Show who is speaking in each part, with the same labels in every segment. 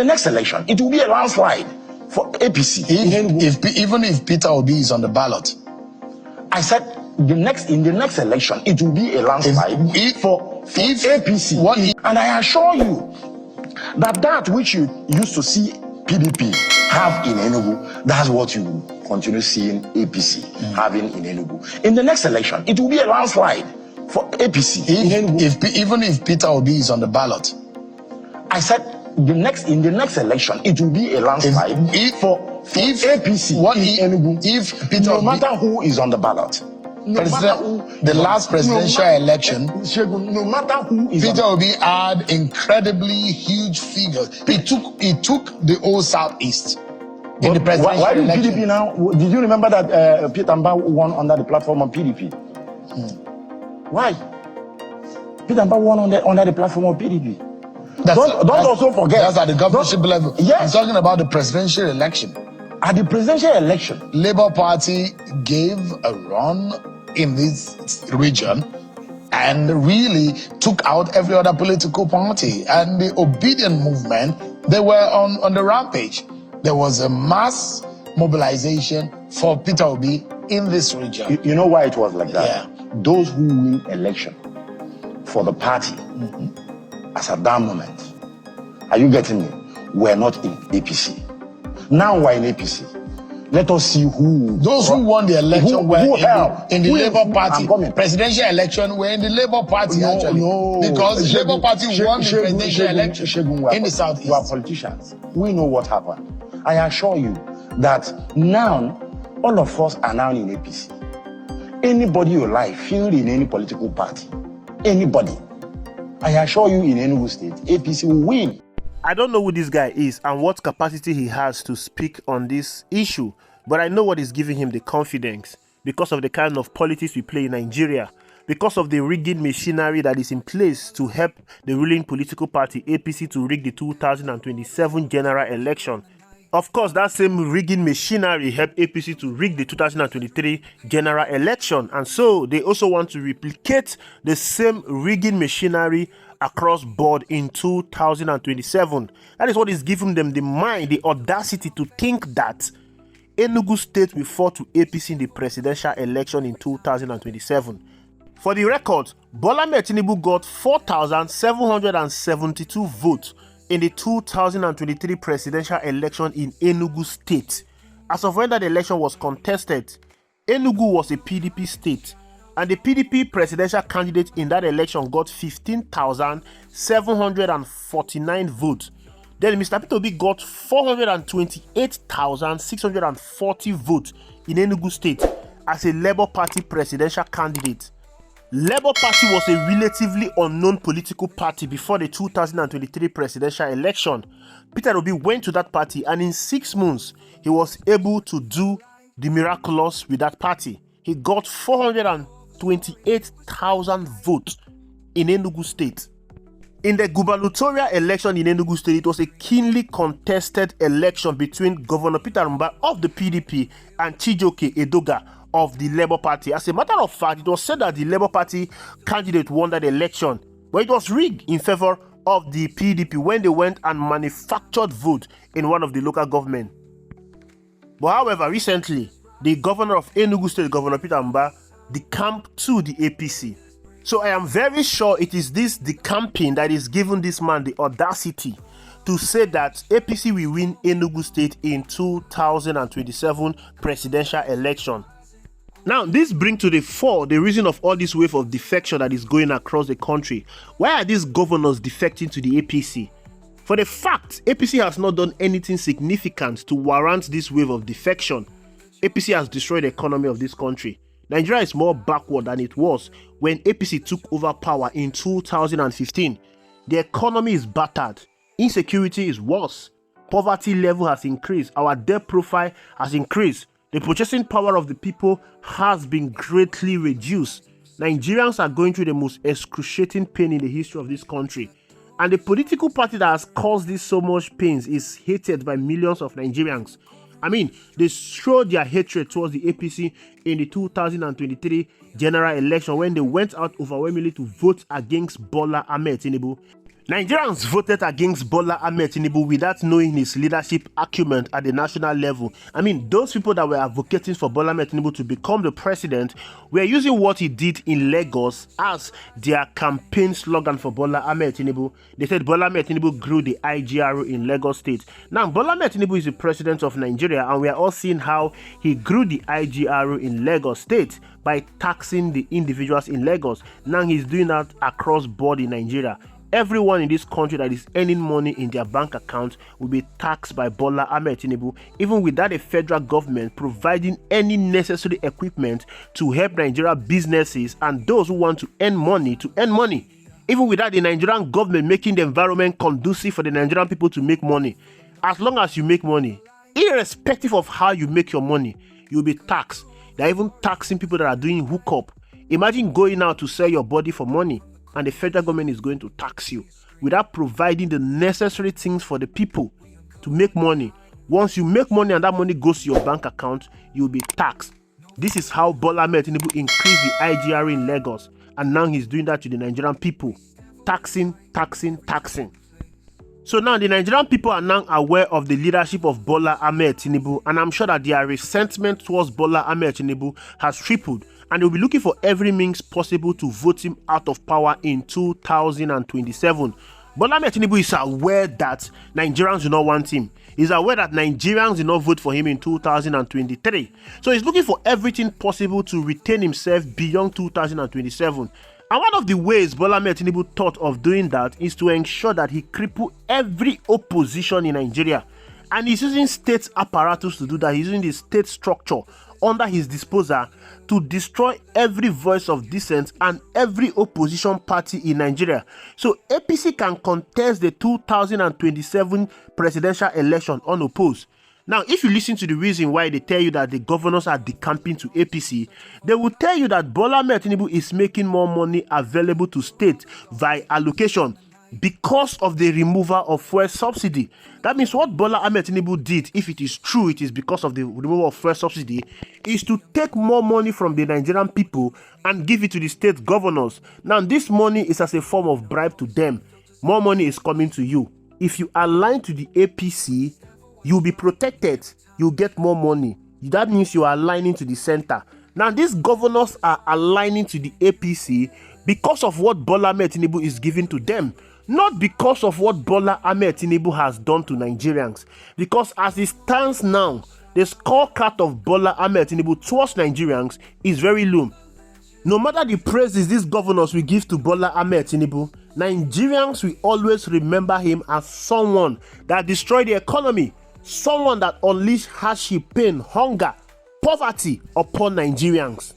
Speaker 1: The next election, it will be a landslide for APC.
Speaker 2: Even if Peter Obi is on the ballot.
Speaker 1: I said in the next election, it will be a landslide for APC. And I assure you that which you used to see PDP have in Enugu, that's what you will continue seeing APC having in Enugu. In the next election, it will be a landslide for APC.
Speaker 2: Even if Peter Obi is on the ballot.
Speaker 1: I said in the next election, it will be a landslide for APC in Enugu.
Speaker 2: If Peter
Speaker 1: no matter who is on the ballot.
Speaker 2: The last presidential election,
Speaker 1: no matter who is
Speaker 2: Peter Obi had incredibly huge figures. He took the whole Southeast in the presidential
Speaker 1: why
Speaker 2: election.
Speaker 1: PDP now? Did you remember that Peter Mbah won under the platform of PDP? Why? Peter Mbah won under the platform of PDP. Don't also forget.
Speaker 2: That's at the governorship level.
Speaker 1: Yes.
Speaker 2: I'm talking about the presidential election.
Speaker 1: At the presidential election,
Speaker 2: Labour Party gave a run in this region and really took out every other political party. And the obedient movement, they were on the rampage. There was a mass mobilization for Peter Obi in this region.
Speaker 1: You know why it was like that?
Speaker 2: Yeah.
Speaker 1: Those who win election for the party as at that moment, are you getting me? Were not in APC. Now we're in APC. Let us see who.
Speaker 2: Those who won the election were in the Labour Party.
Speaker 1: Presidential
Speaker 2: election were in the Labour Party because the Labour Party won the presidential election in the Southeast.
Speaker 1: You are politicians. We know what happened. I assure you that now all of us are now in APC. Anybody you like, feel in any political party. Anybody. I assure you in Enugu State, APC will win.
Speaker 3: I don't know who this guy is and what capacity he has to speak on this issue, but I know what is giving him the confidence because of the kind of politics we play in Nigeria, because of the rigging machinery that is in place to help the ruling political party APC to rig the 2027 general election. Of course, that same rigging machinery helped APC to rig the 2023 general election, and so they also want to replicate the same rigging machinery across board in 2027. That is what is giving them the mind, the audacity to think that Enugu State will fall to APC in the presidential election in 2027. For the record, Bola Tinubu got 4,772 votes in the 2023 presidential election in Enugu State. As of when that election was contested, Enugu was a PDP state, and the PDP presidential candidate in that election got 15,749 votes. Then Mr. Peter Obi got 428,640 votes in Enugu State as a Labour Party presidential candidate. Labour Party was a relatively unknown political party before the 2023 presidential election. Peter Obi went to that party, and in 6 months, he was able to do the miraculous with that party. He got 428,000 votes in Enugu State. In the gubernatorial election in Enugu State, it was a keenly contested election between Governor Peter Mbah of the PDP and Chijioke Edoga of the Labour Party. As a matter of fact, it was said that the Labour Party candidate won that election, but it was rigged in favor of the PDP when they went and manufactured vote in one of the local government. But however, recently, the governor of Enugu State, Governor Peter Mbah, decamped to the APC. So I am very sure it is this decamping that is giving this man the audacity to say that APC will win Enugu State in 2027 presidential election. Now, this brings to the fore the reason of all this wave of defection that is going across the country. Why are these governors defecting to the APC? For the fact, APC has not done anything significant to warrant this wave of defection. APC has destroyed the economy of this country. Nigeria is more backward than it was when APC took over power in 2015. The economy is battered. Insecurity is worse. Poverty level has increased. Our debt profile has increased. The purchasing power of the people has been greatly reduced. Nigerians are going through the most excruciating pain in the history of this country. And the political party that has caused this so much pain is hated by millions of Nigerians. I mean, they showed their hatred towards the APC in the 2023 general election when they went out overwhelmingly to vote against Bola Tinubu. Nigerians voted against Bola Ahmed Tinubu without knowing his leadership acumen at the national level. I mean, those people that were advocating for Bola Ahmed Tinubu to become the president were using what he did in Lagos as their campaign slogan for Bola Ahmed Tinubu. They said Bola Ahmed Tinubu grew the IGRO in Lagos State. Now, Bola Ahmed Tinubu is the president of Nigeria, and we are all seeing how he grew the IGRO in Lagos State by taxing the individuals in Lagos. Now he's doing that across board in Nigeria. Everyone in this country that is earning money in their bank account will be taxed by Bola Ahmed Tinubu, even without the federal government providing any necessary equipment to help Nigeria businesses and those who want to earn money even without the Nigerian government making the environment conducive for the Nigerian people to make money. As long as you make money, irrespective of how you make your money, you'll be taxed. They're even taxing people that are doing hookup. Imagine going out to sell your body for money, and the federal government is going to tax you without providing the necessary things for the people to make money. Once you make money and that money goes to your bank account, you'll be taxed. This is how Bola Ahmed Tinubu increased the IGR in Lagos, and now he's doing that to the Nigerian people. Taxing. So now the Nigerian people are now aware of the leadership of Bola Ahmed Tinubu, and I'm sure that their resentment towards Bola Ahmed Tinubu has tripled, and they'll be looking for every means possible to vote him out of power in 2027. Bola Ahmed Tinubu is aware that Nigerians do not want him. He's aware that Nigerians did not vote for him in 2023. So he's looking for everything possible to retain himself beyond 2027. And one of the ways Bola Ahmed Tinubu thought of doing that is to ensure that he cripple every opposition in Nigeria. And he's using state apparatus to do that. He's using the state structure under his disposal to destroy every voice of dissent and every opposition party in Nigeria. So APC can contest the 2027 presidential election unopposed. Now, if you listen to the reason why they tell you that the governors are decamping to APC, they will tell you that Bola Ahmed Tinubu is making more money available to state via allocation because of the removal of fuel subsidy. That means what Bola Ahmed Tinubu did, if it is true, it is because of the removal of fuel subsidy, is to take more money from the Nigerian people and give it to the state governors. Now, this money is as a form of bribe to them. More money is coming to you. If you align to the APC, you'll be protected. You'll get more money. That means you are aligning to the center. Now, these governors are aligning to the APC because of what Bola Ahmed Tinubu is giving to them. Not because of what Bola Ahmed Tinubu has done to Nigerians. Because as it stands now, the scorecard of Bola Ahmed Tinubu towards Nigerians is very low. No matter the praises these governors will give to Bola Ahmed Tinubu, Nigerians will always remember him as someone that destroyed the economy, someone that unleashed hardship, pain, hunger, poverty upon Nigerians.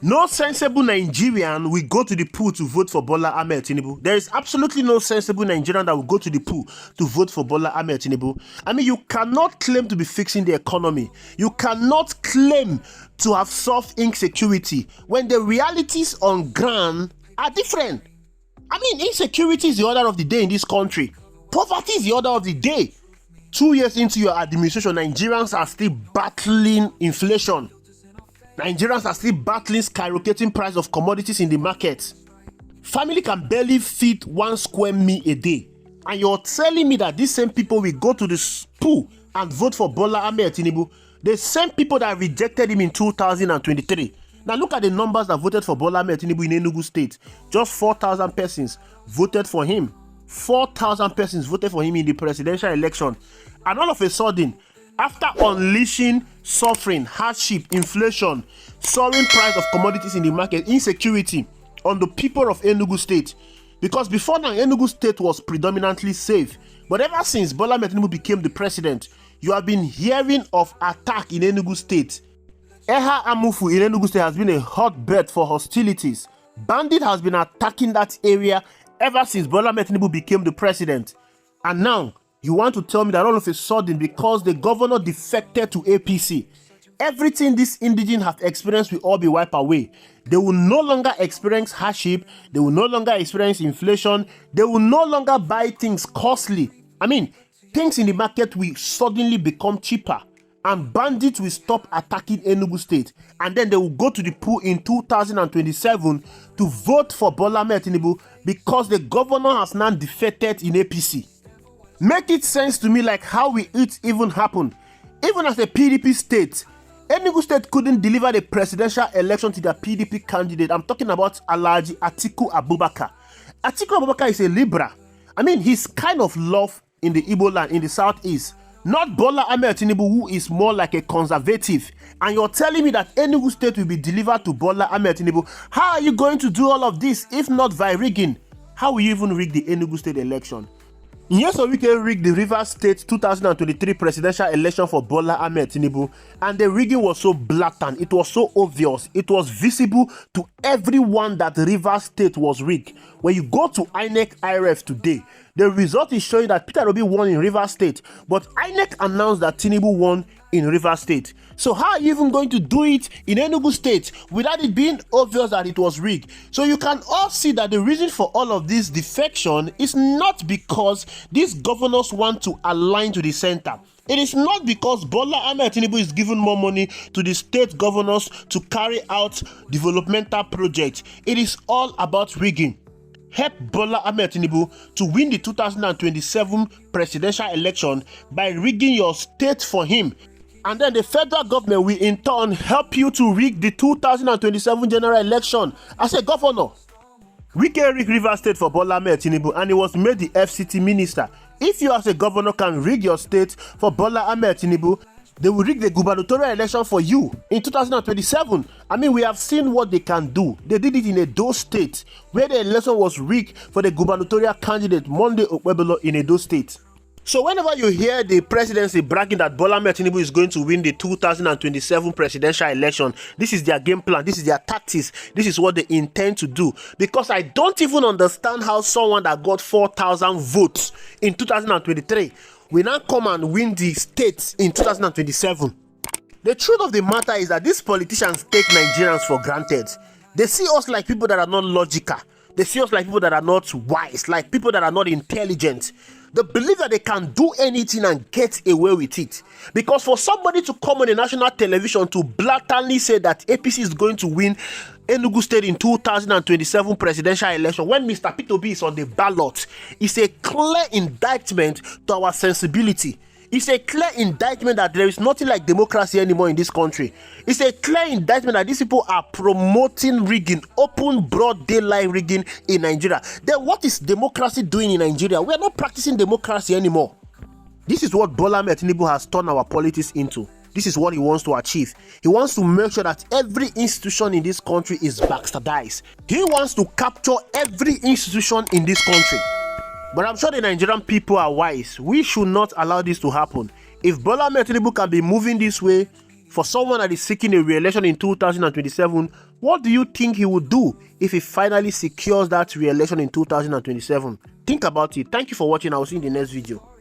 Speaker 3: No sensible Nigerian will go to the pool to vote for Bola Ahmed Tinubu. There is absolutely no sensible Nigerian that will go to the pool to vote for Bola Ahmed Tinubu. I mean, you cannot claim to be fixing the economy. You cannot claim to have solved insecurity when the realities on ground are different. I mean, insecurity is the order of the day in this country. Poverty is the order of the day. 2 years into your administration, Nigerians are still battling inflation. Nigerians are still battling skyrocketing price of commodities in the market. Family can barely feed 1 square meal a day. And you're telling me that these same people will go to the pool and vote for Bola Ahmed Tinubu, the same people that rejected him in 2023. Now look at the numbers that voted for Bola Ahmed Tinubu in Enugu State. Just 4,000 persons voted for him. 4,000 persons voted for him in the presidential election. And all of a sudden, after unleashing suffering, hardship, inflation, soaring price of commodities in the market, insecurity on the people of Enugu State, because before now, Enugu State was predominantly safe. But ever since Bola Ahmed Tinubu became the president, you have been hearing of attack in Enugu State. Eha Amufu in Enugu State has been a hotbed for hostilities. Bandit has been attacking that area ever since Bola Ahmed Tinubu became the president. And now, you want to tell me that all of a sudden, because the governor defected to APC, everything these indigenes have experienced will all be wiped away. They will no longer experience hardship. They will no longer experience inflation. They will no longer buy things costly. I mean, things in the market will suddenly become cheaper. and bandits will stop attacking Enugu State, and then they will go to the poll in 2027 to vote for Bola Ahmed Tinubu because the governor has now defected in APC. Make it sense to me like how will it even happen? Even as a PDP state, Enugu State couldn't deliver the presidential election to their PDP candidate. I'm talking about Alhaji Atiku Abubakar. Atiku Abubakar is a Libra. I mean, he's kind of loved in the Igbo land, in the southeast. Not Bola Ahmed Tinubu, who is more like a conservative. And you're telling me that Enugu State will be delivered to Bola Ahmed Tinubu. How are you going to do all of this if not by rigging? How will you even rig the Enugu State election? Yes, so we can rig the Rivers State 2023 presidential election for Bola Ahmed Tinubu, and the rigging was so blatant, it was so obvious, it was visible to everyone that Rivers State was rigged. When you go to INEC IRF today, the result is showing that Peter Obi won in Rivers State, but INEC announced that Tinubu won in Rivers State. So how are you even going to do it in Enugu State without it being obvious that it was rigged? So you can all see that the reason for all of this defection is not because these governors want to align to the center. It is not because Bola Ahmed Tinubu is giving more money to the state governors to carry out developmental projects. It is all about rigging. Help Bola Ahmed Tinubu to win the 2027 presidential election by rigging your state for him. And then the federal government will in turn help you to rig the 2027 general election as a governor. We can rig Rivers State for Bola Ahmed Tinubu, and he was made the FCT minister. If you as a governor can rig your state for Bola Ahmed Tinubu, they will rig the gubernatorial election for you in 2027. I mean, we have seen what they can do. They did it in Edo State, where the election was rigged for the gubernatorial candidate Monday Okpebholo in Edo State. So whenever you hear the presidency bragging that Bola Ahmed Tinubu is going to win the 2027 presidential election, this is their game plan, this is their tactics, this is what they intend to do. Because I don't even understand how someone that got 4,000 votes in 2023 will now come and win the state in 2027. The truth of the matter is that these politicians take Nigerians for granted. They see us like people that are not logical. They see us like people that are not wise, like people that are not intelligent. They believe that they can do anything and get away with it. Because for somebody to come on the national television to blatantly say that APC is going to win Enugu State in 2027 presidential election when Mr. Peter Obi is on the ballot, is a clear indictment to our sensibility. It's a clear indictment that there is nothing like democracy anymore in this country. It's a clear indictment that these people are promoting rigging, open, broad daylight rigging in Nigeria. Then what is democracy doing in Nigeria? We are not practicing democracy anymore. This is what Bola Ahmed Tinubu has turned our politics into. This is what he wants to achieve. He wants to make sure that every institution in this country is bastardized. He wants to capture every institution in this country. But I'm sure the Nigerian people are wise. We should not allow this to happen. If Bola Ahmed Tinubu can be moving this way for someone that is seeking a re-election in 2027, what do you think he would do if he finally secures that re-election in 2027? Think about it. Thank you for watching. I will see you in the next video.